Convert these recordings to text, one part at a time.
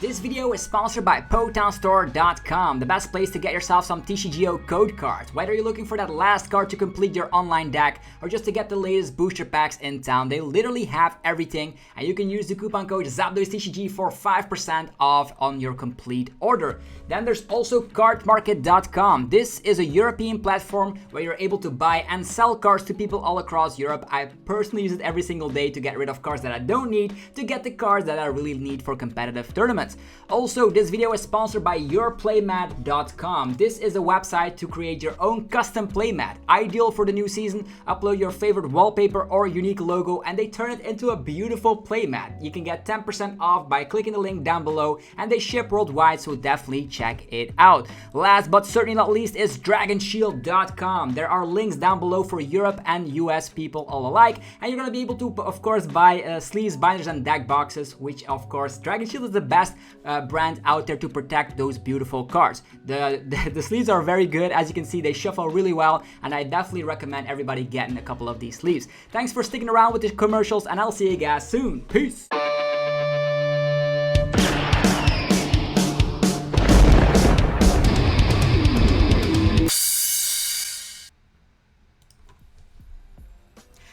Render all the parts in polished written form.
This video is sponsored by PokemonStore.com, the best place to get yourself some TCGO code cards. Whether you're looking for that last card to complete your online deck or just to get the latest booster packs in town, they literally have everything, and you can use the coupon code ZapDoesTCG for 5% off on your complete order. Then there's also Cardmarket.com. This is a European platform where you're able to buy and sell cards to people all across Europe. I personally use it every single day to get rid of cards that I don't need, to get the cards that I really need for competitive tournaments. Also, this video is sponsored by YourPlaymat.com. This is a website to create your own custom playmat. Ideal for the new season. Upload your favorite wallpaper or unique logo and they turn it into a beautiful playmat. You can get 10% off by clicking the link down below, and they ship worldwide, so definitely check it out. Last but certainly not least is DragonShield.com. There are links down below for Europe and US people all alike, and you're going to be able to, of course, buy sleeves, binders, and deck boxes, which, of course, Dragon Shield is the best brand out there to protect those beautiful cards. The sleeves are very good. As you can see, they shuffle really well, and I definitely recommend everybody getting a couple of these sleeves. Thanks for sticking around with the commercials, and I'll see you guys soon. Peace!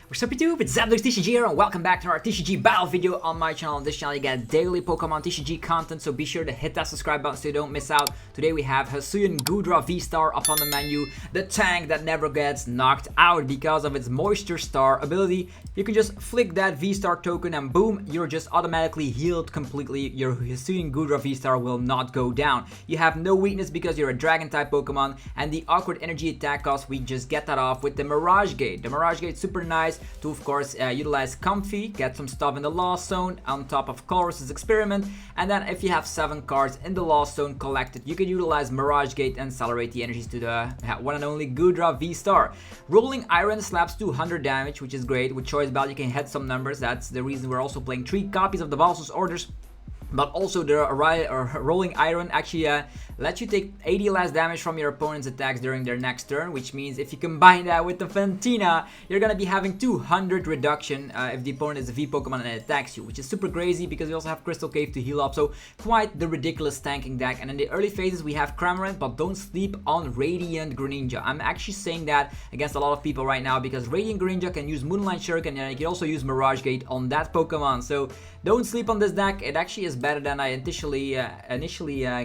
What's up YouTube, it's ZapDoesTCG here, and welcome back to our TCG battle video on my channel. On this channel you get daily Pokemon TCG content, so be sure to hit that subscribe button so you don't miss out. Today we have Hisuian Goodra VSTAR up on the menu, the tank that never gets knocked out because of its Moisture Star ability. You can just flick that VSTAR token and boom, you're just automatically healed completely. Your Hisuian Goodra VSTAR will not go down. You have no weakness because you're a dragon type Pokemon, and the awkward energy attack cost, we just get that off with the Mirage Gate. The Mirage Gate super nice to, of course, utilize Comfey, get some stuff in the Lost Zone on top of Colress's Experiment, and then if you have 7 cards in the Lost Zone collected, you can utilize Mirage Gate and accelerate the energies to the one and only Goodra V-Star. Rolling Iron slaps 200 damage, which is great. With Choice Belt you can hit some numbers. That's the reason we're also playing 3 copies of the Bosses Orders. But also the Rolling Iron actually lets you take 80 less damage from your opponent's attacks during their next turn, which means if you combine that with the Fantina, you're gonna be having 200 reduction if the opponent is a V Pokemon and it attacks you, which is super crazy because we also have Crystal Cave to heal up, so quite the ridiculous tanking deck. And in the early phases we have Cramorant, but don't sleep on Radiant Greninja. I'm actually saying that against a lot of people right now because Radiant Greninja can use Moonlight Shuriken and you can also use Mirage Gate on that Pokemon, so don't sleep on this deck. It actually is better than I initially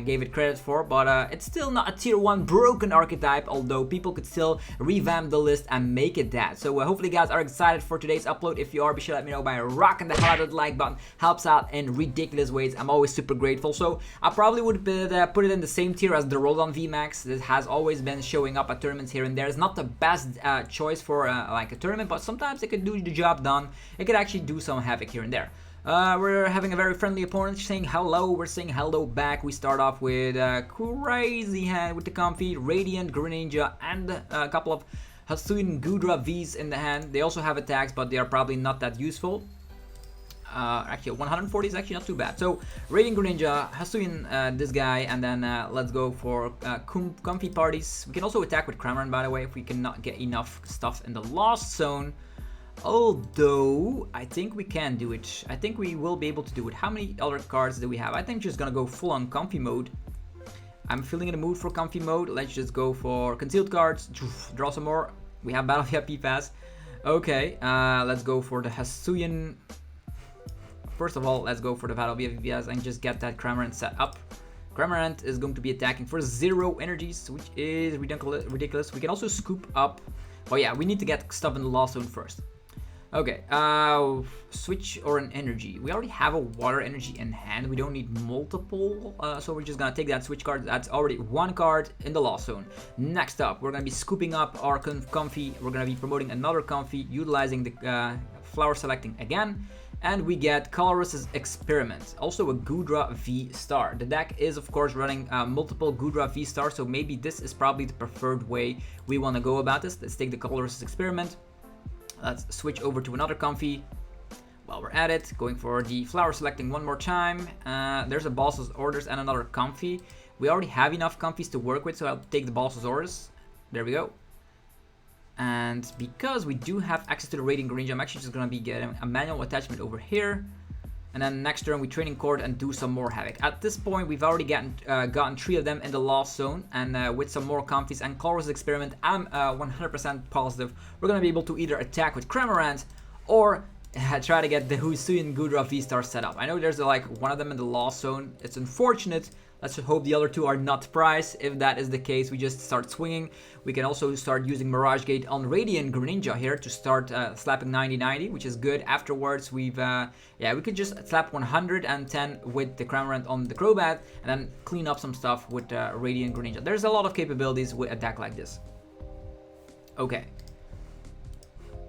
gave it credit for, but it's still not a tier 1 broken archetype, although people could still revamp the list and make it that. So hopefully you guys are excited for today's upload. If you are, be sure to let me know by rocking the hell out of the like button. Helps out in ridiculous ways. I'm always super grateful. So I probably would put it in the same tier as the Rollon VMAX. This has always been showing up at tournaments here and there. It's not the best choice for like a tournament, but sometimes it could do the job done. It could actually do some havoc here and there. We're having a very friendly opponent saying hello. We're saying hello back. We start off with a crazy hand with the Comfey, Radiant Greninja, and a couple of Hisuian Goodra Vs in the hand. They also have attacks, but they are probably not that useful. Actually, 140 is actually not too bad. So, Radiant Greninja, Hisuian, this guy, and then let's go for Comfey parties. We can also attack with Cramorant, by the way, if we cannot get enough stuff in the Lost Zone. Although, I think we can do it. I think we will be able to do it. How many other cards do we have? I think just gonna go full on Comfey mode. I'm feeling in the mood for Comfey mode. Let's just go for concealed cards. Draw some more. We have Battle via P-Pass. Okay, let's go for the Hisuian. First of all, let's go for the Battle via P-Pass and just get that Cramorant set up. Cramorant is going to be attacking for 0 energies, which is ridiculous. We can also scoop up. Oh yeah, we need to get stuff in the Lost Zone first. Okay, switch or an energy. We already have a water energy in hand. We don't need multiple, so we're just gonna take that switch card. That's already 1 card in the Lost Zone. Next up, we're gonna be scooping up our Comfey. We're gonna be promoting another Comfey, utilizing the flower selecting again. And we get Colress's Experiment, also a Goodra V-Star. The deck is, of course, running multiple Goodra V-Stars, so maybe this is probably the preferred way we want to go about this. Let's take the Colress's Experiment. Let's switch over to another Comfey. While we're at it, going for the flower selecting one more time. There's a Boss's Orders and another Comfey. We already have enough Comfeys to work with, so I'll take the Boss's Orders. There we go. And because we do have access to the Radiant Greninja, I'm actually just going to be getting a manual attachment over here. And then next turn we Training Court and do some more havoc. At this point we've already gotten 3 of them in the lost zone, and with some more Comfeys and Colorless Experiment, I'm 100% positive we're gonna be able to either attack with Cramorant or try to get the Hisuian Goodra VSTAR set up. I know there's like one of them in the lost zone. It's unfortunate. Let's hope the other 2 are not priced. If that is the case, we just start swinging. We can also start using Mirage Gate on Radiant Greninja here to start slapping 90-90, which is good. Afterwards, we could just slap 110 with the Cramorant on the Crobat, and then clean up some stuff with Radiant Greninja. There's a lot of capabilities with a deck like this. Okay.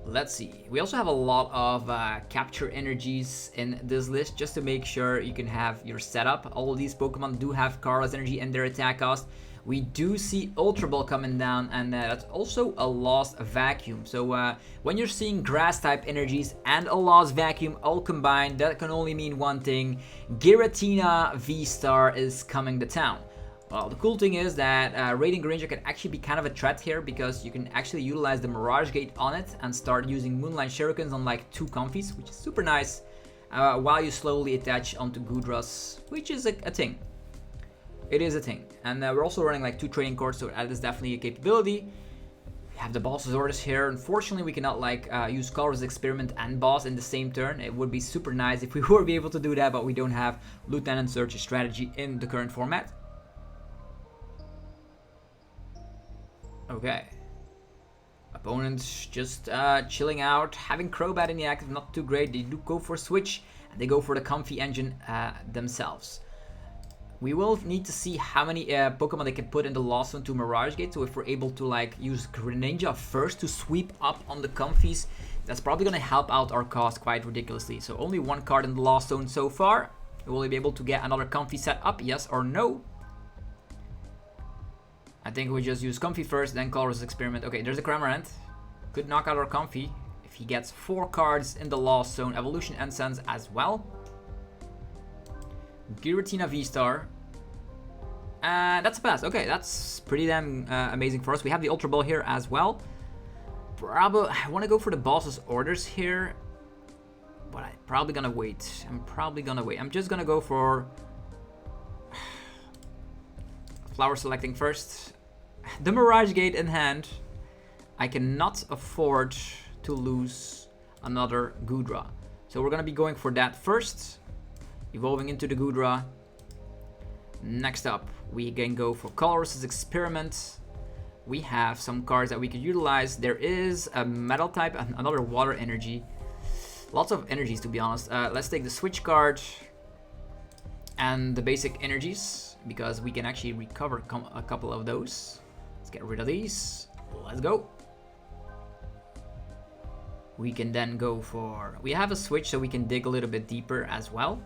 Let's see. We also have a lot of capture energies in this list just to make sure you can have your setup. All of these Pokemon do have Carlos energy in their attack cost. We do see Ultra Ball coming down, and that's also a lost vacuum. So when you're seeing grass type energies and a lost vacuum all combined, that can only mean one thing: Giratina VSTAR is coming to town. Well, the cool thing is that Radiant Greninja can actually be kind of a threat here, because you can actually utilize the Mirage Gate on it and start using Moonlight Shurikens on like 2 Comfeys, which is super nice, while you slowly attach onto Goodras, which is a thing. It is a thing. And we're also running like 2 Training Courts, so that is definitely a capability. We have the Boss's Orders here. Unfortunately, we cannot like use Colorless Experiment and Boss in the same turn. It would be super nice if we were be able to do that, but we don't have Lieutenant Search strategy in the current format. Okay. Opponents just chilling out, having Crobat in the active, not too great. They do go for a switch, and they go for the Comfey engine themselves. We will need to see how many Pokemon they can put in the lost zone to Mirage Gate. So if we're able to like use Greninja first to sweep up on the Comfeys, that's probably going to help out our cost quite ridiculously. So only 1 card in the lost zone so far. Will we be able to get another Comfey set up? Yes or no? I think we just use Comfey first, then Colorless Experiment. Okay, there's a Cramorant. Could knock out our Comfey if he gets 4 cards in the lost zone. Evolution Incense as well. Giratina VSTAR. That's a pass. Okay, that's pretty damn amazing for us. We have the Ultra Ball here as well. Probably, I want to go for the Boss's Orders here, but I'm probably gonna wait. I'm just gonna go for Flower Selecting first. The Mirage Gate in hand. I cannot afford to lose another Goodra. So we're going to be going for that first. Evolving into the Goodra. Next up, we can go for Colorless Experiment. We have some cards that we could utilize. There is a Metal type and another Water energy. Lots of energies, to be honest. Let's take the Switch card and the basic energies, because we can actually recover a couple of those. Let's get rid of these. Let's go. We can then go for... We have a switch, so we can dig a little bit deeper as well.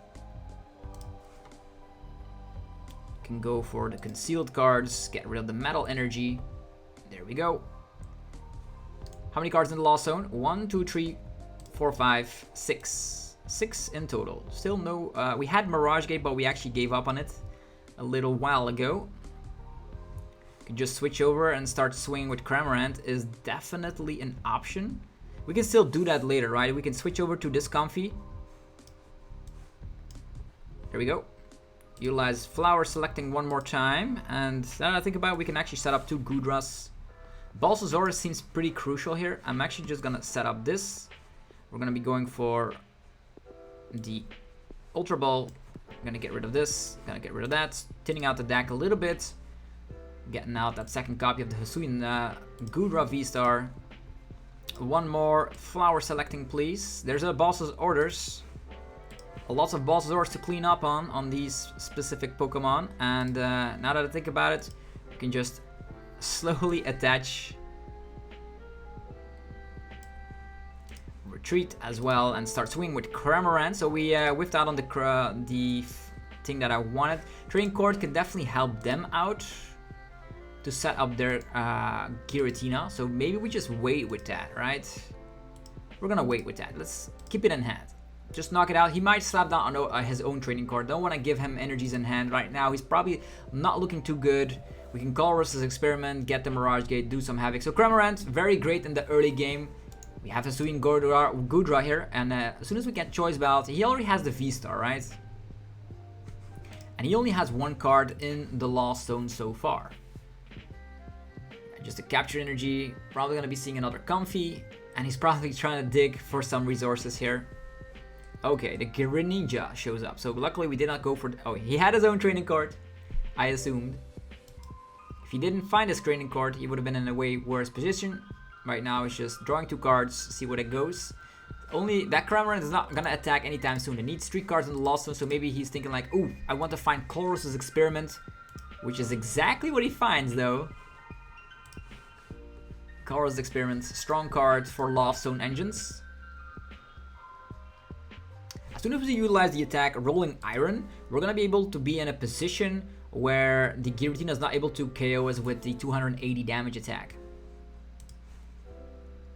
Can go for the concealed cards, get rid of the metal energy. There we go. How many cards in the lost zone? 1, 2, 3, 4, 5, 6. 6 in total. Still no... we had Mirage Gate, but we actually gave up on it a little while ago. Can just switch over and start swinging with Cramorant is definitely an option. We can still do that later, right? We can switch over to this Comfey. There we go. Utilize Flower Selecting one more time. And now I think about it, we can actually set up 2 Goodras. Boss's Orders seems pretty crucial here. I'm actually just gonna set up this. We're gonna be going for the Ultra Ball. I'm gonna get rid of this, gonna get rid of that, thinning out the deck a little bit, getting out that second copy of the Hisuian Goodra VSTAR. One more Flower Selecting, please. There's a Boss's Orders. Lots of Boss's Orders to clean up on these specific Pokemon. And now that I think about it, we can just slowly attach Retreat as well and start swinging with Cramorant. So we whiffed out on the thing that I wanted. Training Court can definitely help them out to set up their Giratina. So maybe we just wait with that, right? We're gonna wait with that. Let's keep it in hand. Just knock it out. He might slap down on his own Training Court. Don't want to give him energies in hand right now. He's probably not looking too good. We can Colorless Experiment, get the Mirage Gate, do some havoc. So Cramorant, very great in the early game. We have Hisuian Goodra here, and as soon as we get Choice Belt, he already has the V-Star, right? And he only has one card in the Lost Zone so far. Just a capture energy, probably gonna be seeing another Comfey, and he's probably trying to dig for some resources here. Okay, the Greninja shows up, so luckily we did not go for... Oh, he had his own training card, I assumed. If he didn't find his training card, he would have been in a way worse position. Right now it's just drawing 2 cards, see what it goes. Only that Cramorant is not gonna attack anytime soon. It needs 3 cards in the Lost Zone, so maybe he's thinking like, ooh, I want to find Colress's Experiment, which is exactly what he finds though. Colress's Experiment, strong card for Lost Zone engines. As soon as we utilize the attack Rolling Iron, we're gonna be able to be in a position where the Giratina is not able to KO us with the 280 damage attack.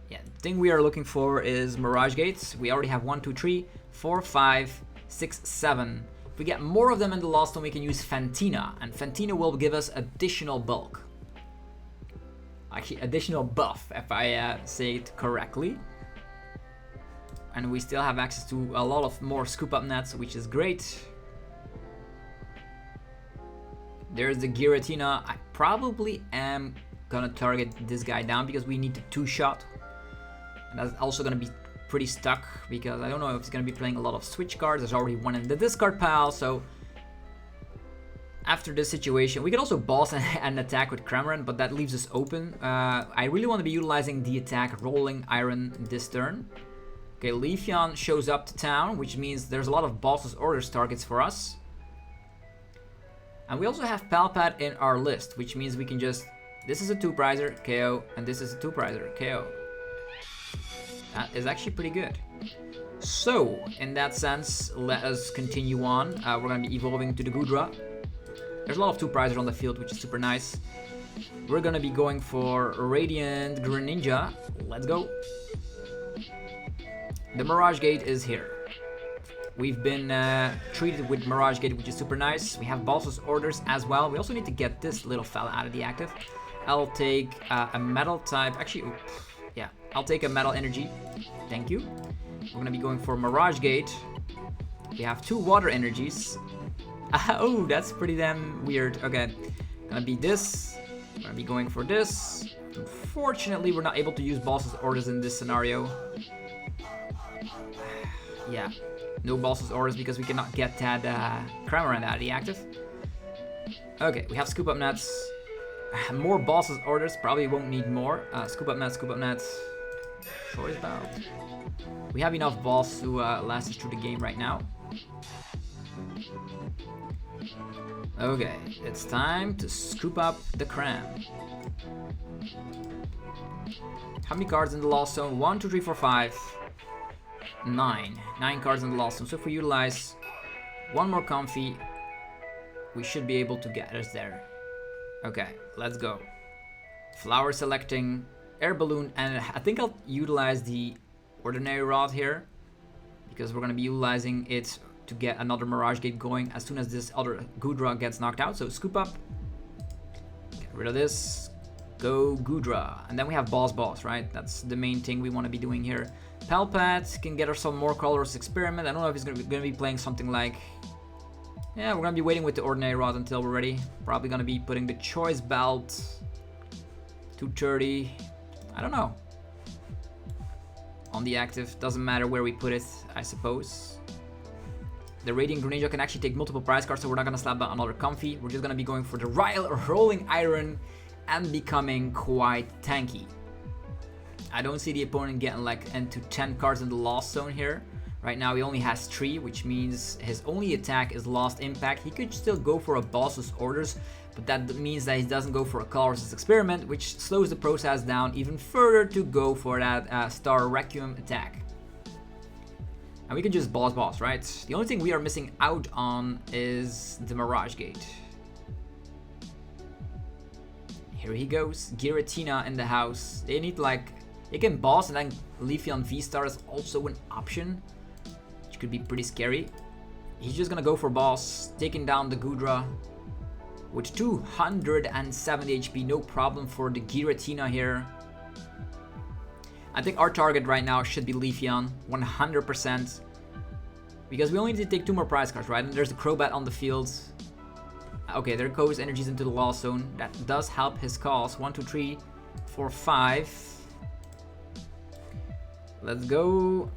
Yeah, the thing we are looking for is Mirage Gates. We already have 1, 2, 3, 4, 5, 6, 7. If we get more of them in the Lost Zone, we can use Fantina, and Fantina will give us additional bulk. Actually, additional buff, if I say it correctly. And we still have access to a lot of more scoop up nets, which is great. There's the Giratina. I probably am gonna target this guy down because we need the 2-shot. And that's also gonna be pretty stuck because I don't know if he's gonna be playing a lot of switch cards. There's already one in the discard pile, so after this situation, we could also boss and attack with Cramorant, but that leaves us open. I really want to be utilizing the attack Rolling Iron this turn. Okay, Leafeon shows up to town, which means there's a lot of Boss's Orders targets for us. And we also have Palpat in our list, which means we can just... This is a 2-prizer, KO, and this is a 2-prizer, KO. That is actually pretty good. So, in that sense, let us continue on. We're going to be evolving to the Goodra. There's a lot of 2-prizers on the field, which is super nice. We're gonna be going for Radiant Greninja. Let's go. The Mirage Gate is here. We've been treated with Mirage Gate, which is super nice. We have Boss's Orders as well. We also need to get this little fella out of the active. I'll take a metal type. Actually, yeah, I'll take a metal energy. Thank you. We're gonna be going for Mirage Gate. We have 2 water energies. Oh, that's pretty damn weird. Okay, gonna be this. Gonna be going for this. Unfortunately, we're not able to use Boss's Orders in this scenario. Yeah, no Boss's Orders because we cannot get that Cramorant out of the active. Okay, we have Scoop Up Nets. More Boss's Orders, probably won't need more. Scoop Up Nets, Scoop Up Nets. Choice Belt. We have enough balls to last us through the game right now. Okay, it's time to scoop up the Cram. How many cards in the Lost Zone? 1, 2, 3, 4, 5, 9. 9 cards in the Lost Zone. So if we utilize one more Comfey, we should be able to get us there. Okay, let's go. Flower selecting, Air Balloon, and I think I'll utilize the Ordinary Rod here because we're going to be utilizing it to get another Mirage Gate going as soon as this other Goodra gets knocked out. So scoop up, get rid of this, go Goodra, and then we have Boss, right? That's the main thing we want to be doing here. Palpat can get us some more Colress's Experiment. I don't know if he's going to be playing something like... Yeah, we're going to be waiting with the Ordinary Rod until we're ready. Probably going to be putting the Choice Belt, 230, I don't know, on the active. Doesn't matter where we put it, I suppose. The Radiant Greninja can actually take multiple prize cards, so we're not going to slap down another Comfey. We're just going to be going for the Rolling Iron and becoming quite tanky. I don't see the opponent getting like into 10 cards in the Lost Zone here. Right now he only has 3, which means his only attack is Lost Impact. He could still go for a Boss's Orders, but that means that he doesn't go for a Colress's Experiment, which slows the process down even further to go for that Star Requiem attack. And we can just boss, right? The only thing we are missing out on is the Mirage Gate. Here he goes, Giratina in the house. They need like, they can boss and then Leafeon V-Star is also an option, which could be pretty scary. He's just gonna go for boss, taking down the Goodra with 270 HP, no problem for the Giratina here. I think our target right now should be Leafeon, 100%. Because we only need to take 2 more prize cards, right? And there's the Crobat on the field. Okay, there goes energies into the Lost Zone. That does help his cause. 1, 2, 3, 4, 5. Let's go.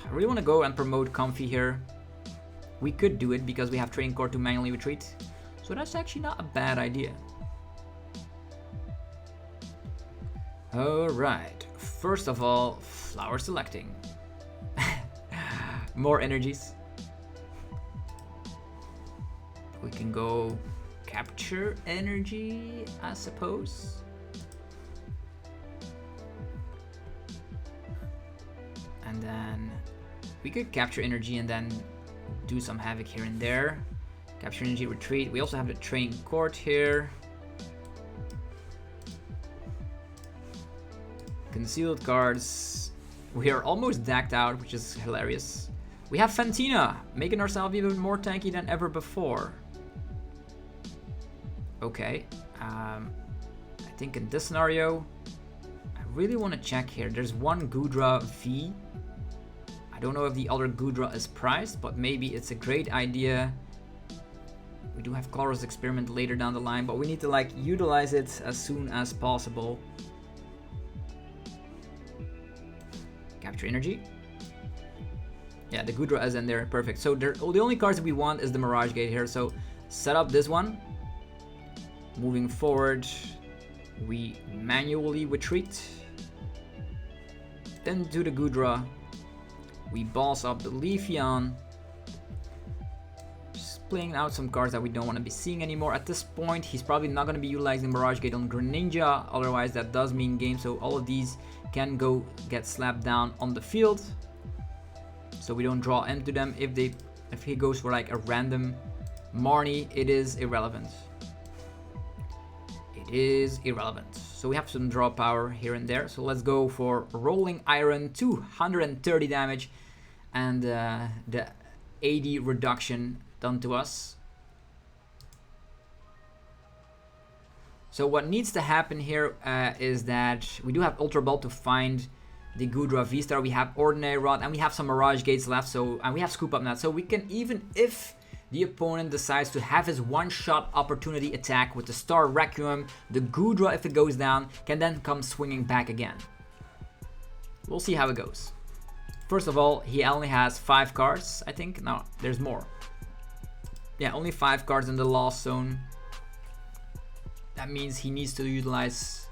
I really want to go and promote Comfey here. We could do it because we have Training Core to manually retreat. So that's actually not a bad idea. Alright. First of all, flower selecting. More energies. We can go capture energy, I suppose. And then we could capture energy and then do some havoc here and there. Capture energy, retreat. We also have the Training Court here. Concealed cards. We are almost decked out, which is hilarious. We have Fantina, making ourselves even more tanky than ever before. Okay. I think in this scenario, I really want to check here. There's one Goodra V. I don't know if the other Goodra is priced, but maybe it's a great idea. We do have Colorless Experiment later down the line, but we need to like utilize it as soon as possible. Capture energy. Yeah, the Goodra is in there. Perfect. So the only cards that we want is the Mirage Gate here. So set up this one. Moving forward, we manually retreat. Then do the Goodra. We boss up the Leafeon. Just playing out some cards that we don't want to be seeing anymore. At this point, he's probably not going to be utilizing Mirage Gate on Greninja. Otherwise, that does mean game. So all of these can go get slapped down on the field. So we don't draw into them. If he goes for like a random Marnie, it is irrelevant. It is irrelevant. So we have some draw power here and there. So let's go for Rolling Iron, 230 damage, and the 80 reduction done to us. So what needs to happen here is that we do have Ultra Ball to find the Goodra V-Star. We have Ordinary Rod, and we have some Mirage Gates left. And we have Scoop Up Net. So we can, even if the opponent decides to have his one-shot opportunity attack with the Star Requiem, the Goodra, if it goes down, can then come swinging back again. We'll see how it goes. First of all, he only has 5 cards, I think. No, there's more. Yeah, only 5 cards in the Lost Zone. That means he needs to utilize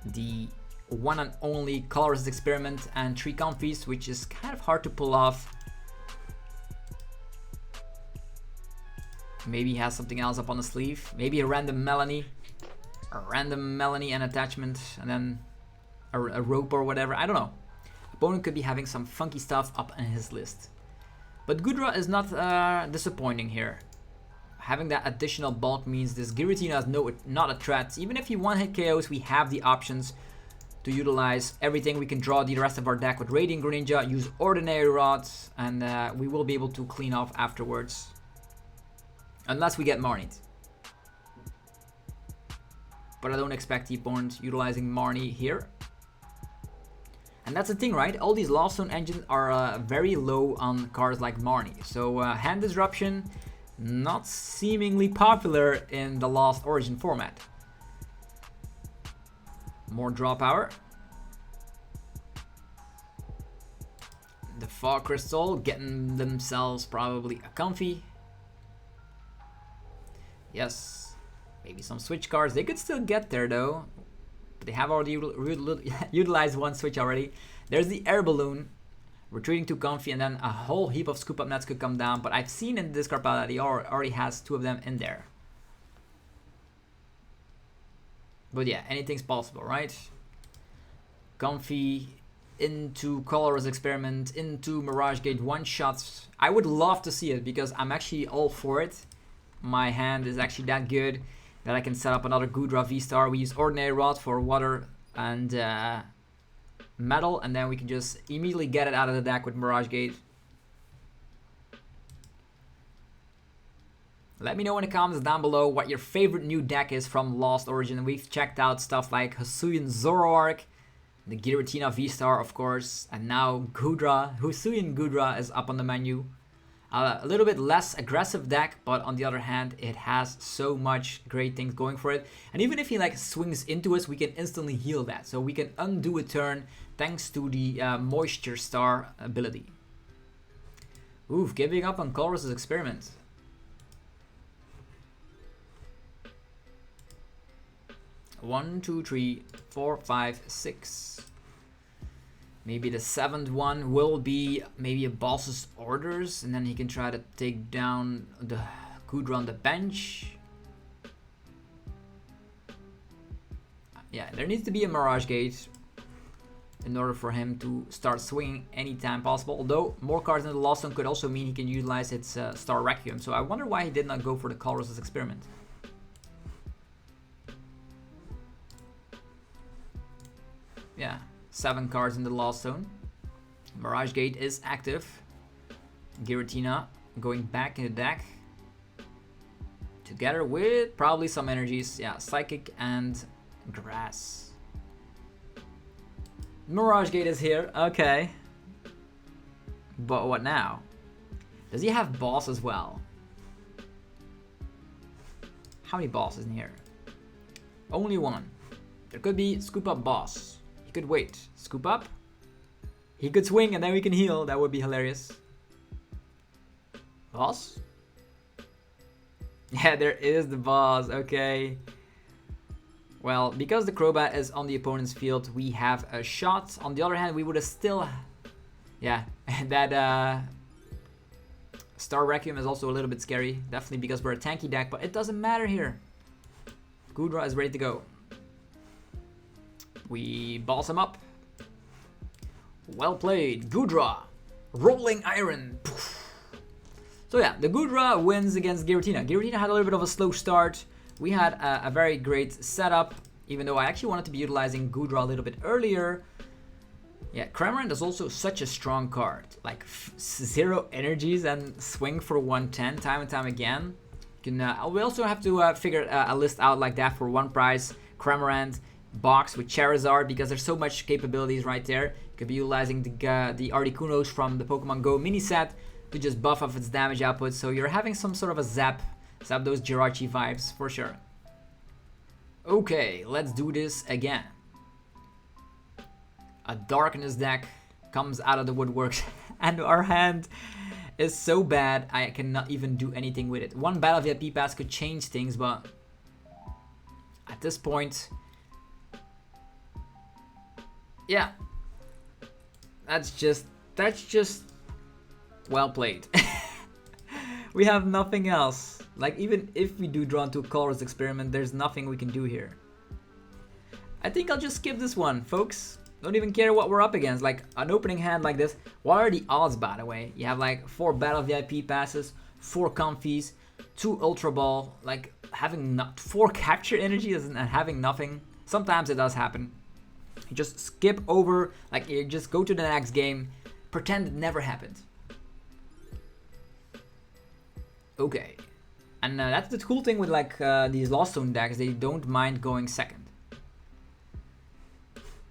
the one and only Colorless Experiment and 3 Comfeys, which is kind of hard to pull off. Maybe he has something else up on the sleeve. Maybe a random Melanie. A random Melanie and attachment, and then a rope or whatever. I don't know. Opponent could be having some funky stuff up in his list. But Goodra is not disappointing here. Having that additional bulk means this Giratina is not a threat. Even if he one-hit KOs, we have the options to utilize everything. We can draw the rest of our deck with Radiant Greninja, use Ordinary Rods, and we will be able to clean off afterwards. Unless we get Marnie. But I don't expect the opponent utilizing Marnie here. And that's the thing, right? All these Lost Zone engines are very low on cards like Marnie. So Hand Disruption, not seemingly popular in the Lost Origin format. More draw power. The Fog Crystal getting themselves probably a Comfey. Yes, maybe some switch cards. They could still get there though. But they have already utilized one switch already. There's the Air Balloon. Retreating to Comfey, and then a whole heap of Scoop Up Nets could come down. But I've seen in the discard pile that he already has 2 of them in there. But yeah, anything's possible, right? Comfey into Colorless Experiment, into Mirage Gate, one-shots. I would love to see it because I'm actually all for it. My hand is actually that good that I can set up another Goodra V-Star. We use Ordinary Rod for water and metal, and then we can just immediately get it out of the deck with Mirage Gate. Let me know in the comments down below what your favorite new deck is from Lost Origin. We've checked out stuff like Hisuian Zoroark, The Giratina V-Star, of course, and now Goodra, Hisuian Goodra is up on the menu. A little bit less aggressive deck, but on the other hand, it has so much great things going for it. And even if he like swings into us, we can instantly heal that. So we can undo a turn thanks to the Moisture Star ability. Oof, giving up on Colress's experiment. One, two, three, 4, 5, 6. Maybe the 7th one will be maybe a boss's orders, and then he can try to take down the Goodra on the bench. Yeah, there needs to be a Mirage Gate in order for him to start swinging anytime possible. Although more cards in the Lost Zone could also mean he can utilize its Star Requiem. So I wonder why he did not go for the Colress's experiment. Yeah, 7 cards in the Lost Zone. Mirage Gate is active. Giratina going back in the deck. Together with probably some energies. Yeah, Psychic and Grass. Mirage Gate is here. Okay. But what now? Does he have boss as well? How many bosses in here? Only one. There could be Scoop Up Boss. He could wait. Scoop up. He could swing and then we can heal. That would be hilarious. Boss? Yeah, there is the boss. Okay. Well, because the Crobat is on the opponent's field, we have a shot. On the other hand, we would have still... Yeah, that Star Requiem is also a little bit scary. Definitely because we're a tanky deck, but it doesn't matter here. Goodra is ready to go. We boss him up. Well played, Goodra. Rolling Iron. So yeah, the Goodra wins against Giratina. Giratina had a little bit of a slow start. We had a very great setup, even though I actually wanted to be utilizing Goodra a little bit earlier. Yeah, Cramorant is also such a strong card. Like 0 energies and swing for 110 time and time again. You can, we also have to figure a list out like that for one price. Cramorant box with Charizard, because there's so much capabilities right there. You could be utilizing the Articunos from the Pokemon Go mini set to just buff up its damage output. So you're having some sort of a zap those Jirachi vibes for sure. Okay, let's do this again. A Darkness deck comes out of the woodworks and our hand is so bad I cannot even do anything with it. One Battle VIP pass could change things, but at this point, yeah, that's just well played. We have nothing else. Like, even if we do draw into a Colress experiment, there's nothing we can do here. I think I'll just skip this one, folks. Don't even care what we're up against. Like, an opening hand like this. What are the odds, by the way? You have like 4 Battle VIP passes, 4 Comfeys, 2 Ultra Ball, like having 4 capture energies and having nothing. Sometimes it does happen. You just skip over, like you just go to the next game, pretend it never happened. Okay. And that's the cool thing with like these Lost Zone decks, they don't mind going second.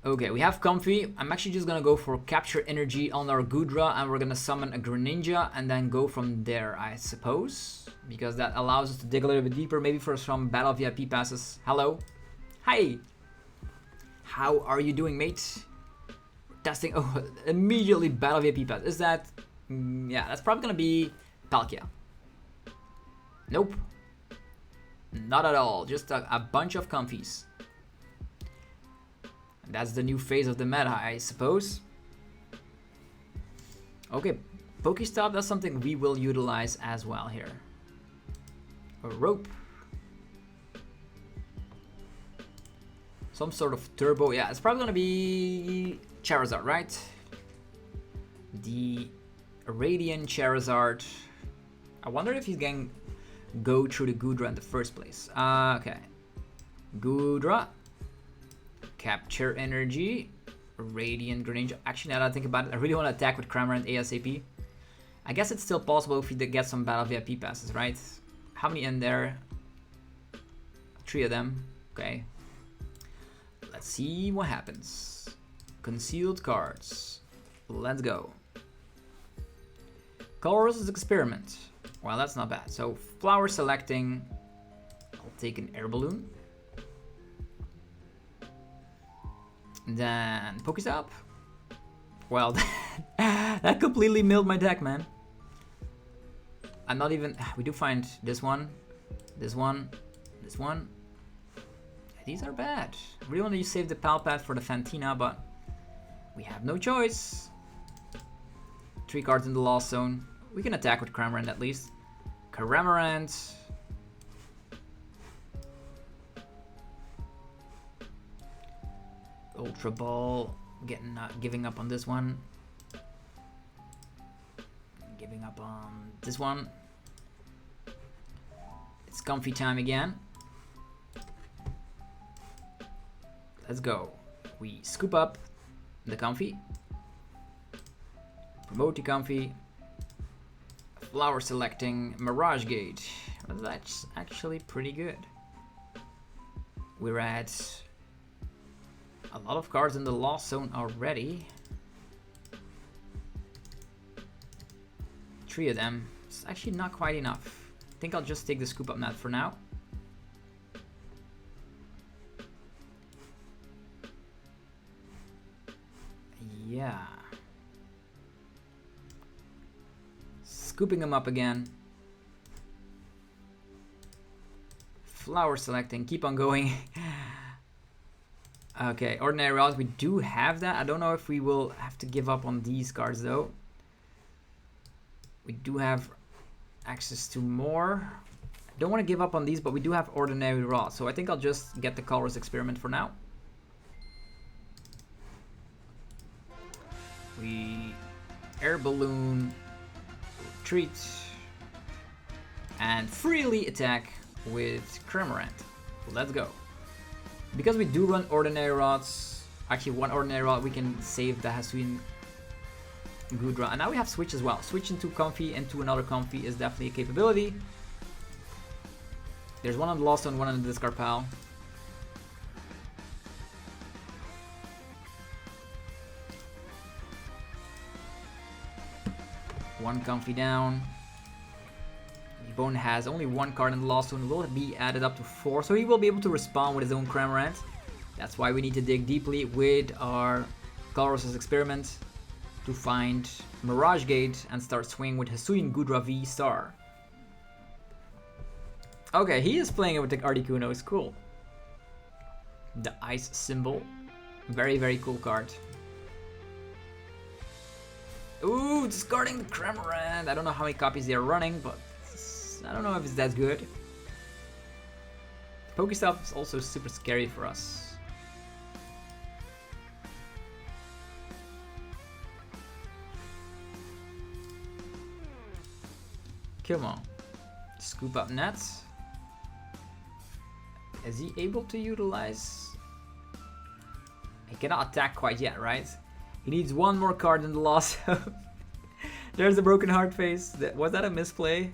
Okay, we have Comfey. I'm actually just gonna go for Capture Energy on our Goodra, and we're gonna summon a Greninja and then go from there, I suppose. Because that allows us to dig a little bit deeper, maybe for some Battle VIP passes. Hello. Hi. How are you doing, mate? We're testing. Oh, immediately Battle VIP pass. Is that... yeah, that's probably gonna be Palkia. Nope. Not at all. Just a bunch of Comfeys. That's the new phase of the meta, I suppose. Okay, Pokestop, that's something we will utilize as well here. A rope. Some sort of turbo. Yeah, it's probably gonna be Charizard, right? The Radiant Charizard. I wonder if he's going to go through the Goodra in the first place. Okay. Goodra. Capture Energy. Radiant Greninja. Actually, now that I think about it, I really want to attack with Cramorant ASAP. I guess it's still possible if we get some Battle VIP passes, right? How many in there? 3 of them. Okay. Let's see what happens. Concealed cards. Let's go. Colorless experiment. Well, that's not bad. So flower selecting. I'll take an air balloon. Then Pokestop. Well, that completely milled my deck, man. I'm not even. We do find this one, this one, this one. These are bad. I really want to save the Palpat for the Fantina, but we have no choice. 3 cards in the Lost Zone. We can attack with Cramorant at least. Cramorant. Ultra Ball. Giving up on this one. Giving up on this one. It's Comfey time again. Let's go. We scoop up the Comfey. Promote the Comfey. Flower selecting Mirage Gate. Well, that's actually pretty good. We're at a lot of cards in the Lost Zone already. 3 of them. It's actually not quite enough. I think I'll just take the scoop up net for now. Yeah. Scooping them up again. Flower selecting, keep on going. Okay, ordinary route, we do have that. I don't know if we will have to give up on these cards though. We do have access to more. I don't want to give up on these, but we do have ordinary route. So I think I'll just get the colorless experiment for now. We air balloon, retreat, and freely attack with Cramorant. Let's go. Because we do run ordinary rods, actually one ordinary rod, we can save the Hisuian Goodra. And now we have switch as well. Switch into Comfey into another Comfey is definitely a capability. There's one on the Lost Zone, one on the discard pile. One Comfey down. The opponent has only 1 card in the Lost Zone, will be added up to 4, so he will be able to respond with his own Cramorant. That's why we need to dig deeply with our Colorless Experiment to find Mirage Gate and start swinging with Hisuian Goodra VSTAR. Okay, he is playing it with the Articuno, it's cool. The ice symbol. Very, very cool card. Ooh, discarding the Cramorant. I don't know how many copies they're running, but I don't know if it's that good. Pokestop is also super scary for us. Come on. Scoop up nets. Is he able to utilize? He cannot attack quite yet, right? He needs 1 more card in the Lost Zone. There's the broken heart face. Was that a misplay?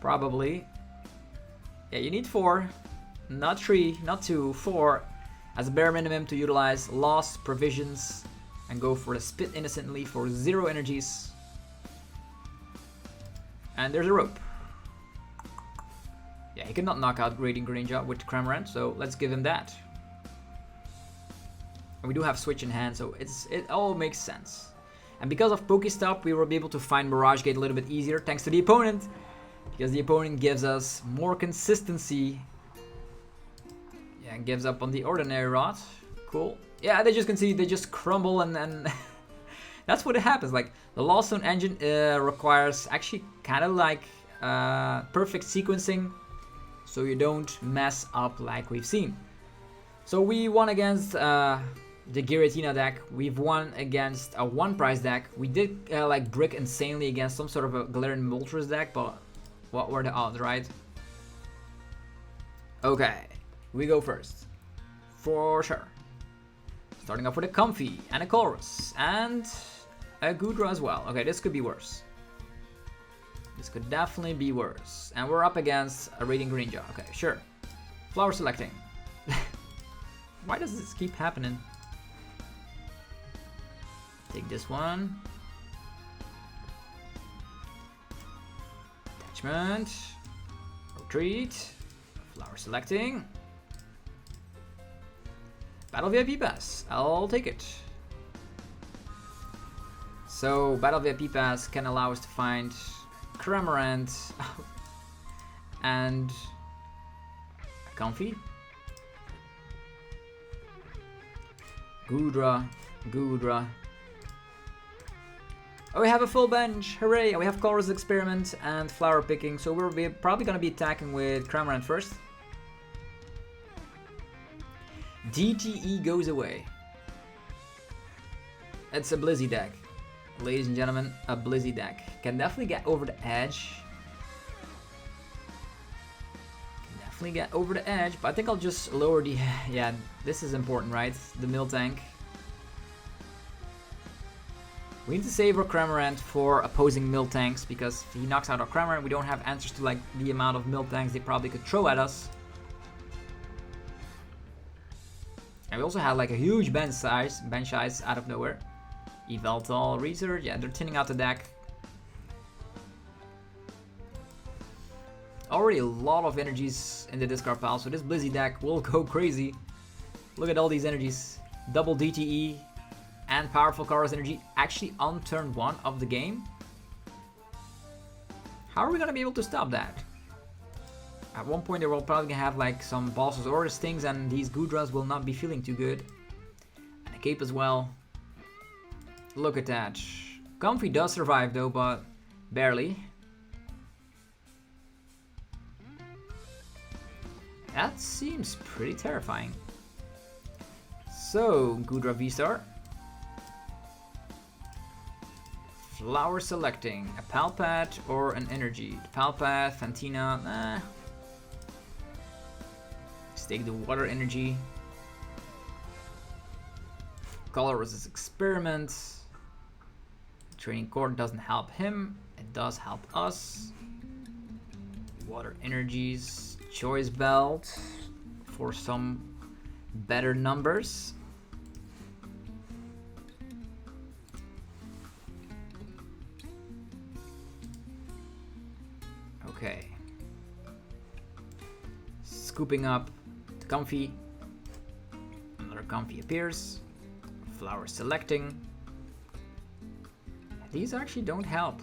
Probably. Yeah, you need 4. Not 3, not 2, 4. As a bare minimum to utilize Lost Provisions and go for the Spit Innocently for 0 energies. And there's a rope. Yeah, he cannot knock out Radiant Greninja with Cramorant, so let's give him that. And we do have switch in hand, so it all makes sense. And because of Pokestop, we will be able to find Mirage Gate a little bit easier thanks to the opponent. Because the opponent gives us more consistency. Yeah, and gives up on the ordinary rod. Cool. Yeah, they just can see they just crumble and then that's what it happens. Like the Lost Zone engine requires actually kind of like perfect sequencing, so you don't mess up like we've seen. So we won against the Giratina deck. We've won against a 1-price deck. We did like brick insanely against some sort of a Galarian Moltres deck, but what were the odds, right? Okay, we go first. For sure. Starting off with a Comfey and a Colress and a Goodra as well. Okay, this could be worse. This could definitely be worse. And we're up against a Radiant Greninja. Okay, sure. Flower selecting. Why does this keep happening? Take this one. Attachment. Retreat. Flower selecting. Battle VIP Pass. I'll take it. So Battle VIP Pass can allow us to find Cramorant and Comfey. Goodra. Oh, we have a full bench, hooray! And we have Colorless Experiment and Flower Picking, so we're probably gonna be attacking with Cramorant first. DTE goes away. It's a Blissey deck. Ladies and gentlemen, a Blissey deck. Can definitely get over the edge. But I think I'll just lower the... Yeah, this is important, right? The Miltank. We need to save our Cramorant for opposing Miltanks, because if he knocks out our Cramorant, we don't have answers to like the amount of Miltanks they probably could throw at us. And we also had like a huge bench size out of nowhere. Yveltal, Research, yeah, they're thinning out the deck. Already a lot of energies in the discard pile, so this Blissey deck will go crazy. Look at all these energies. Double DTE and powerful Colorless Energy actually on turn 1 of the game. How are we gonna be able to stop that? At one point they will probably have like some bosses or stings, and these Goodras will not be feeling too good. And a cape as well. Look at that. Comfey does survive though, but barely. That seems pretty terrifying. So, Goodra VSTAR. Flower selecting. A Palpat or an Energy. Palpat, Fantina, nah. Let's take the Water Energy. Colorless Experiment. Training Cord doesn't help him. It does help us. Water Energies. Choice Belt for some better numbers. Okay. Scooping up the Comfey. Another Comfey appears. Flower selecting. These actually don't help.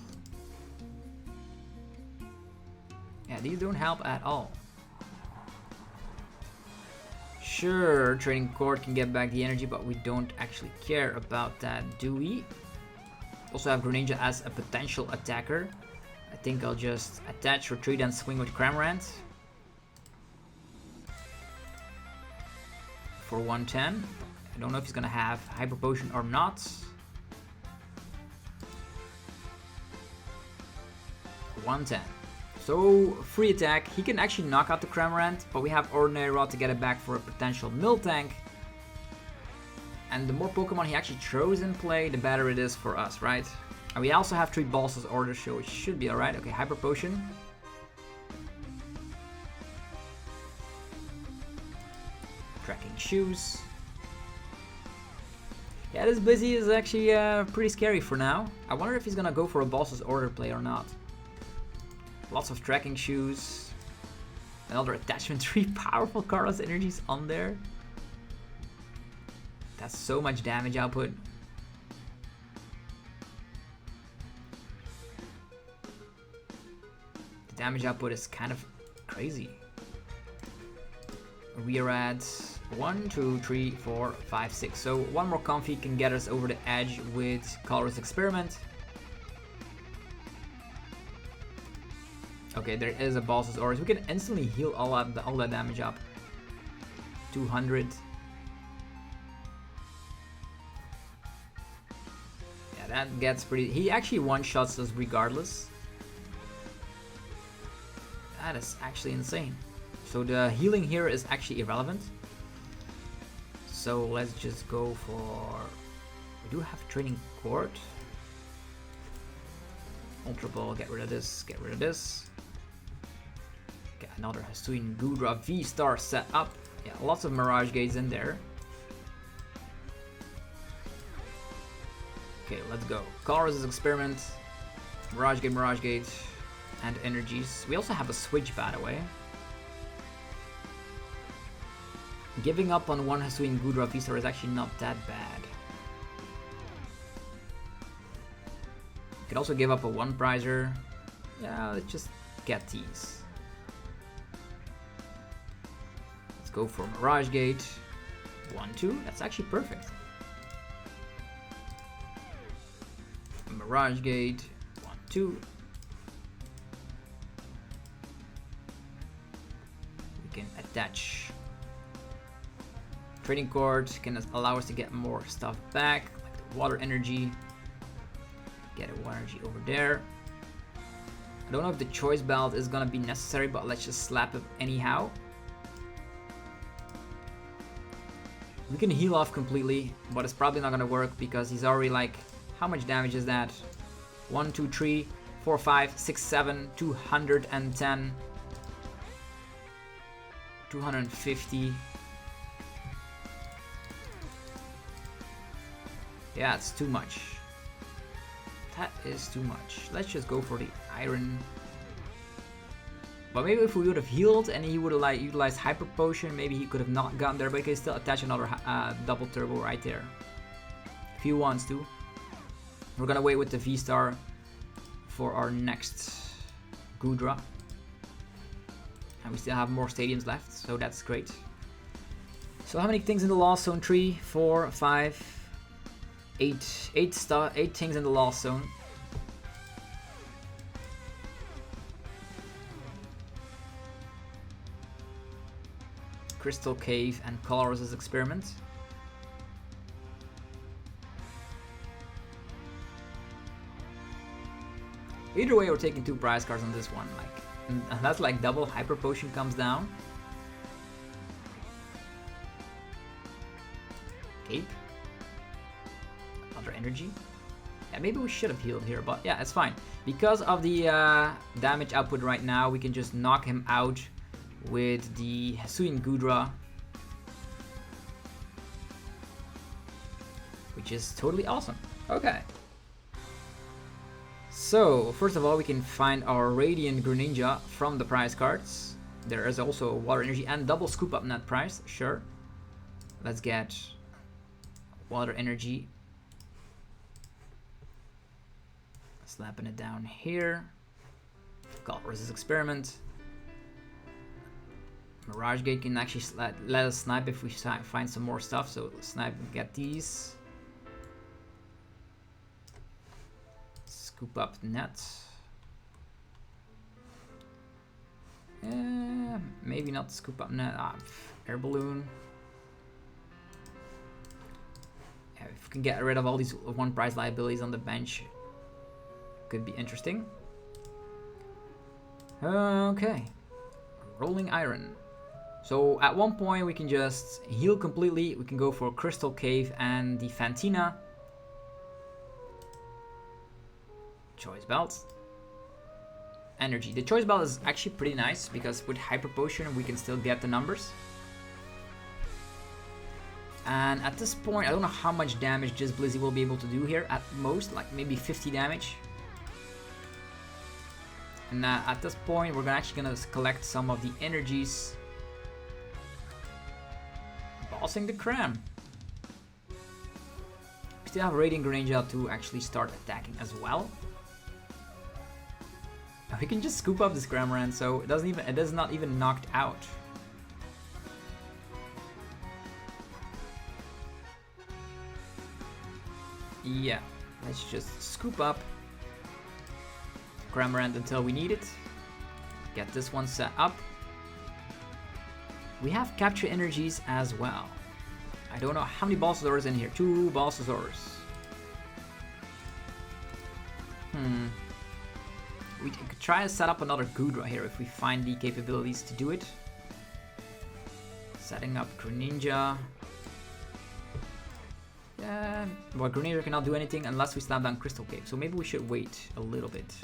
Yeah, these don't help at all. Sure, Training Cord can get back the energy, but we don't actually care about that, do we? Also have Greninja as a potential attacker. I think I'll just attach, retreat, and swing with Cramorant. For 110. I don't know if he's gonna have Hyper Potion or not. 110. So, free attack. He can actually knock out the Cramorant, but we have Ordinary Rod to get it back for a potential Miltank. And the more Pokemon he actually throws in play, the better it is for us, right? And we also have 3 balls as orders, so it should be alright. Okay, Hyper Potion. Tracking Shoes. Yeah, this Blissey is actually pretty scary for now. I wonder if he's gonna go for a boss's order play or not. Lots of Tracking Shoes. Another attachment, 3 powerful Colorless Energies on there. That's so much damage output. The damage output is kind of crazy. We are at 1, 2, 3, 4, 5, 6. So one more Comfey can get us over the edge with Colorless Experiment. Okay, there is a boss's orders. We can instantly heal all that damage up. 200. Yeah, that gets pretty... He actually one-shots us regardless. That is actually insane. So the healing here is actually irrelevant. So let's just go for... We do have Training Cord. Ultra Ball, get rid of this, get rid of this. Get another Hisuian Goodra VSTAR set up. Yeah, lots of Mirage Gates in there. Okay, let's go. Colorless Experiment, Mirage Gate, and Energies. We also have a switch, by the way. Giving up on one Hisuian Goodra VSTAR is actually not that bad. You could also give up a one prizer. Yeah, let's just get these. Let's go for Mirage Gate. 1-2, that's actually perfect. Mirage Gate, 1-2. We can attach trading card, can allow us to get more stuff back, like the water energy. Get a water energy over there. I don't know if the choice belt is gonna be necessary, but let's just slap it anyhow. We can heal off completely, but it's probably not gonna work because he's already like, how much damage is that? 1, 2, 3, 4, 5, 6, 7, 210, 250. Yeah, it's too much. That is too much. Let's just go for the iron. But maybe if we would have healed and he would have like utilized Hyper Potion, maybe he could have not gotten there, but he can still attach another double turbo right there. If he wants to. We're gonna wait with the V-Star for our next Goodra. And we still have more stadiums left, so that's great. So how many things in the Lost Zone? 3, 4, 5, 8 things in the Lost Zone. Crystal Cave and Colorless Experiment. Either way, we're taking 2 prize cards on this one. Like, unless like double Hyper Potion comes down. Cape. Other energy. Yeah, maybe we should have healed here, but yeah, it's fine. Because of the damage output right now, we can just knock him out with the Hisuian Goodra, which is totally awesome. Okay. So, first of all, we can find our Radiant Greninja from the prize cards. There is also water energy and double scoop up net price, sure. Let's get water energy. Slapping it down here. Colorless Experiment. Mirage Gate can actually let us snipe if we find some more stuff, so snipe and get these. Scoop up net. Maybe not scoop up net. Air balloon. Yeah, if we can get rid of all these one prize liabilities on the bench, could be interesting. Okay. Rolling Iron. So at one point we can just heal completely. We can go for Crystal Cave and the Fantina. Choice Belt. Energy. The Choice Belt is actually pretty nice because with Hyper Potion we can still get the numbers. And at this point I don't know how much damage just Blissey will be able to do here. At most like maybe 50 damage. And at this point we're actually gonna collect some of the energies. Bossing the Cram. We still have Radiant Greninja to actually start attacking as well. We can just scoop up this Cramorant, so it is not even knocked out. Yeah, let's just scoop up Cramorant until we need it. Get this one set up. We have capture energies as well. I don't know how many Balsasaurs in here. 2 Balsasaurs. We could try to set up another Goodra here if we find the capabilities to do it. Setting up Greninja. Yeah, well, Greninja cannot do anything unless we slap down Crystal Cave, so maybe we should wait a little bit.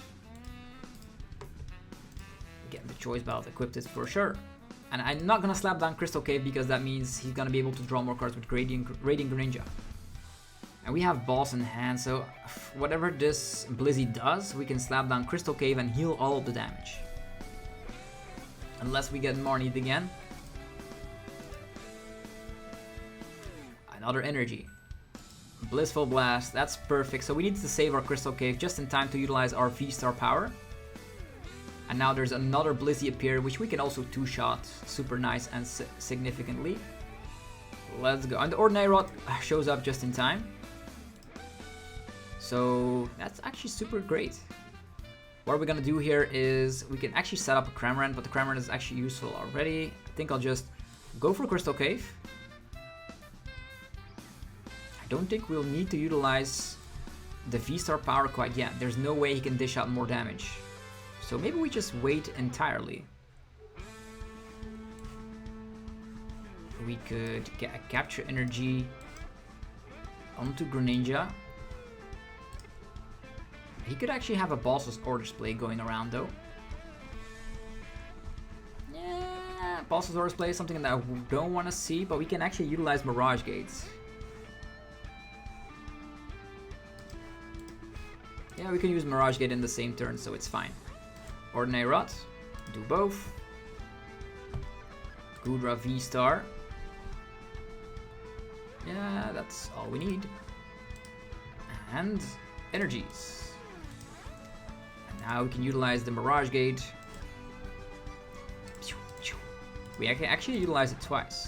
Get the Choice Belt equipped is for sure. And I'm not gonna slap down Crystal Cave because that means he's gonna be able to draw more cards with Radiant Greninja. And we have Boss in hand, so whatever this Blissey does, we can slap down Crystal Cave and heal all of the damage. Unless we get Marnied again. Another energy. Blissful Blast, that's perfect. So we need to save our Crystal Cave just in time to utilize our V-Star power. And now there's another Blissey appear, which we can also two-shot super nice and significantly. Let's go. And the Ordinary Rod shows up just in time. So that's actually super great. What we're gonna do here is we can actually set up a Cramorant, but the Cramorant is actually useful already. I think I'll just go for Crystal Cave. I don't think we'll need to utilize the V-Star power quite yet. There's no way he can dish out more damage. So maybe we just wait entirely. We could get a Capture Energy onto Greninja. He could actually have a Boss's Orders play going around though. Yeah, Boss's Orders play is something that I don't want to see, but we can actually utilize Mirage Gates. Yeah, we can use Mirage Gate in the same turn, so it's fine. Ordinary Rod, do both. Goodra V-Star. Yeah, that's all we need. And energies. Now we can utilize the Mirage Gate. We can actually utilize it twice.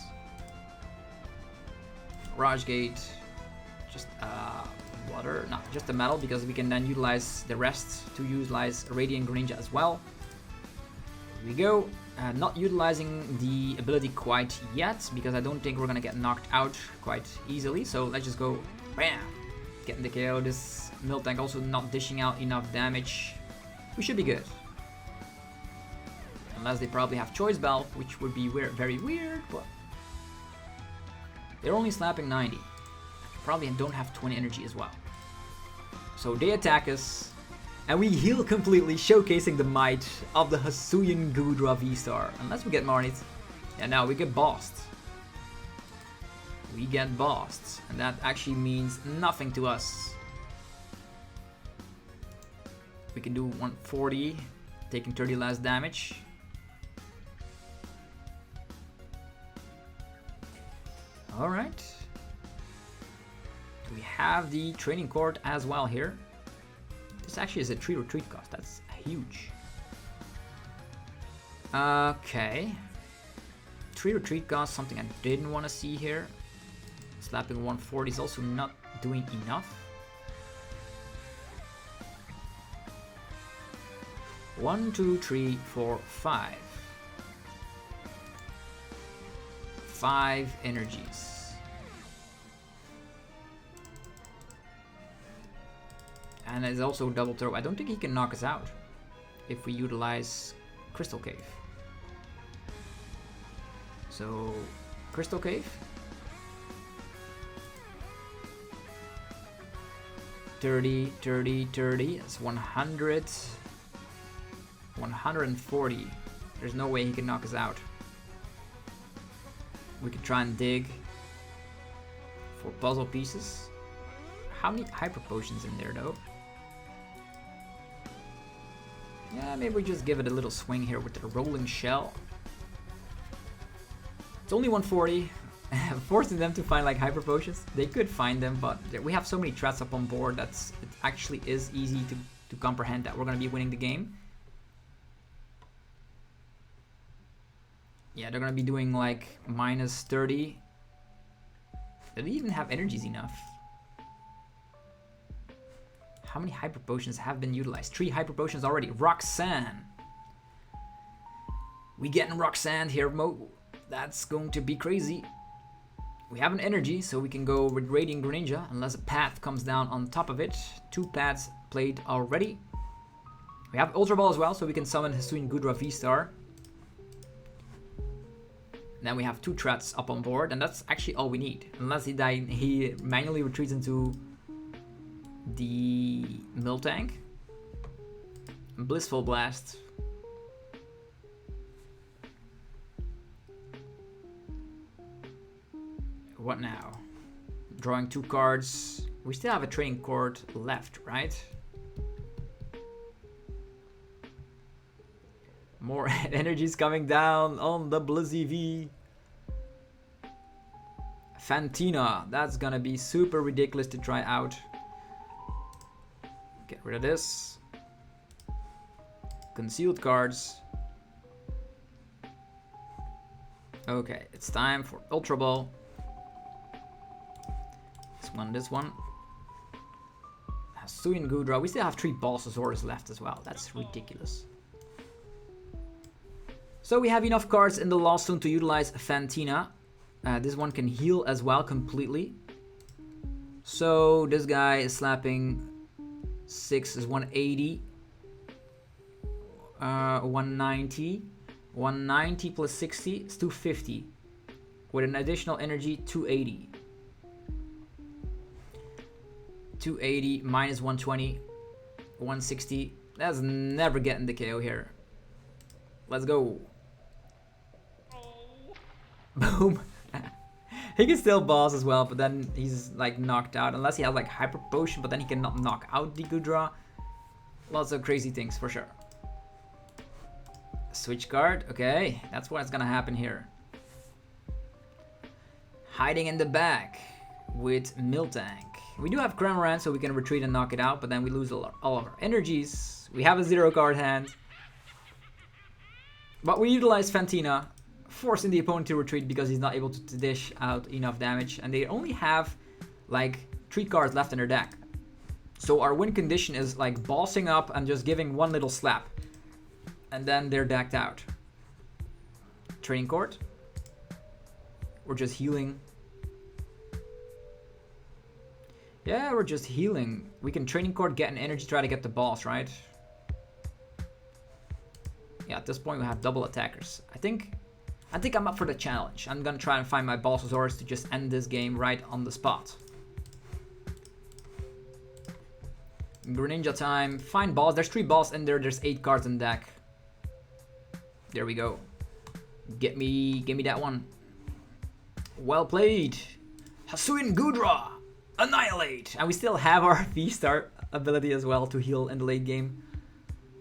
Mirage Gate, just water, not just the metal, because we can then utilize the rest to utilize Radiant Greninja as well. Here we go. Not utilizing the ability quite yet, because I don't think we're gonna get knocked out quite easily. So let's just go, bam, getting the KO. This Miltank also not dishing out enough damage. We should be good. Unless they probably have Choice Belt, which would be very weird, but they're only slapping 90. Probably don't have 20 energy as well. So they attack us, and we heal completely, showcasing the might of the Hisuian Goodra V-Star. Unless we get Marnied. Yeah, now we get bossed. We get bossed, and that actually means nothing to us. We can do 140, taking 30 less damage. Alright. We have the training court as well here. This actually is a 3 retreat cost, that's huge. Okay. 3 retreat cost, something I didn't want to see here. Slapping 140 is also not doing enough. 1, 2, 3, 4, 5. 5 energies. And it's also double throw. I don't think he can knock us out if we utilize Crystal Cave. So, Crystal Cave. 30, 30, 30. That's 100. 140. There's no way he can knock us out. We could try and dig for puzzle pieces. How many Hyper Potions in there though? Yeah, maybe we just give it a little swing here with the Rolling Shell. It's only 140. Forcing them to find like Hyper Potions. They could find them, but we have so many threats up on board that it actually is easy to comprehend that we're going to be winning the game. Yeah, they're gonna be doing like minus 30. They don't even have energies enough. How many Hyper Potions have been utilized? 3 Hyper Potions already. Roxanne. We getting Roxanne here, Mo. That's going to be crazy. We have an energy, so we can go with Radiant Greninja, unless a path comes down on top of it. 2 paths played already. We have Ultra Ball as well, so we can summon Hisuian Goodra V-Star. Then we have 2 threats up on board, and that's actually all we need. Unless he manually retreats into the Miltank. Blissful Blast. What now? Drawing 2 cards. We still have a training court left, right? More energies coming down on the Blissey V. Fantina, that's gonna be super ridiculous to try out. Get rid of this. Concealed cards. Okay, it's time for Ultra Ball. This one. Hisuian Goodra. We still have 3 Bulbasaurs left as well. That's ridiculous. So we have enough cards in the Lost Zone to utilize Fantina. This one can heal as well completely. So this guy is slapping 6 is 180. 190. 190 plus 60 is 250. With an additional energy, 280. 280 minus 120. 160. That's never getting the KO here. Let's go. Boom. He can still boss as well, but then he's like knocked out. Unless he has like Hyper Potion, but then he cannot knock out the Goodra. Lots of crazy things for sure. Switch card. Okay, that's what's gonna happen here. Hiding in the back with Miltank. We do have Cramorant, so we can retreat and knock it out, but then we lose all of our energies. We have a 0 card hand. But we utilize Fantina, forcing the opponent to retreat because he's not able to dish out enough damage. And they only have like 3 cards left in their deck. So our win condition is like bossing up and just giving one little slap. And then they're decked out. Training court. We're just healing. Yeah, we're just healing. We can training court, get an energy, try to get the boss, right? Yeah, at this point we have double attackers. I think I'm up for the challenge. I'm gonna try and find my Bulbasaurs to just end this game right on the spot. Greninja time. Find balls. There's 3 balls in there. There's 8 cards in the deck. There we go. Give me that one. Well played. Hisuian Goodra. Annihilate. And we still have our V-Star ability as well to heal in the late game.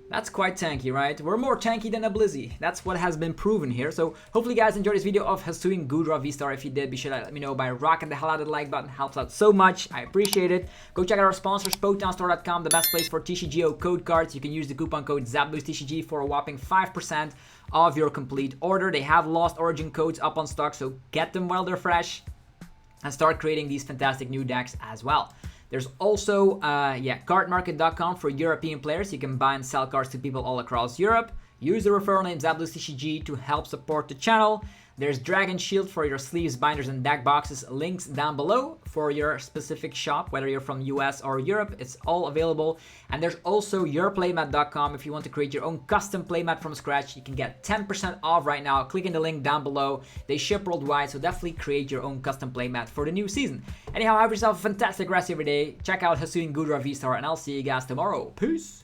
That's quite tanky, right? We're more tanky than a Blissey. That's what has been proven here. So hopefully you guys enjoyed this video of Hisuian Goodra V-Star. If you did, be sure to let me know by rocking the hell out of the like button. Helps out so much. I appreciate it. Go check out our sponsors, PokemonStore.com, the best place for TCGO code cards. You can use the coupon code ZapBoostTCG for a whopping 5% of your complete order. They have Lost Origin codes up on stock, so get them while they're fresh and start creating these fantastic new decks as well. There's also cardmarket.com for European players. You can buy and sell cards to people all across Europe. Use the referral name ZapBoostTCG to help support the channel. There's Dragon Shield for your sleeves, binders, and deck boxes. Links down below for your specific shop, whether you're from US or Europe. It's all available. And there's also yourplaymat.com. If you want to create your own custom playmat from scratch, you can get 10% off right now. Click in the link down below. They ship worldwide, so definitely create your own custom playmat for the new season. Anyhow, have yourself a fantastic rest of your day. Check out Hisuian Goodra V-Star, and I'll see you guys tomorrow. Peace!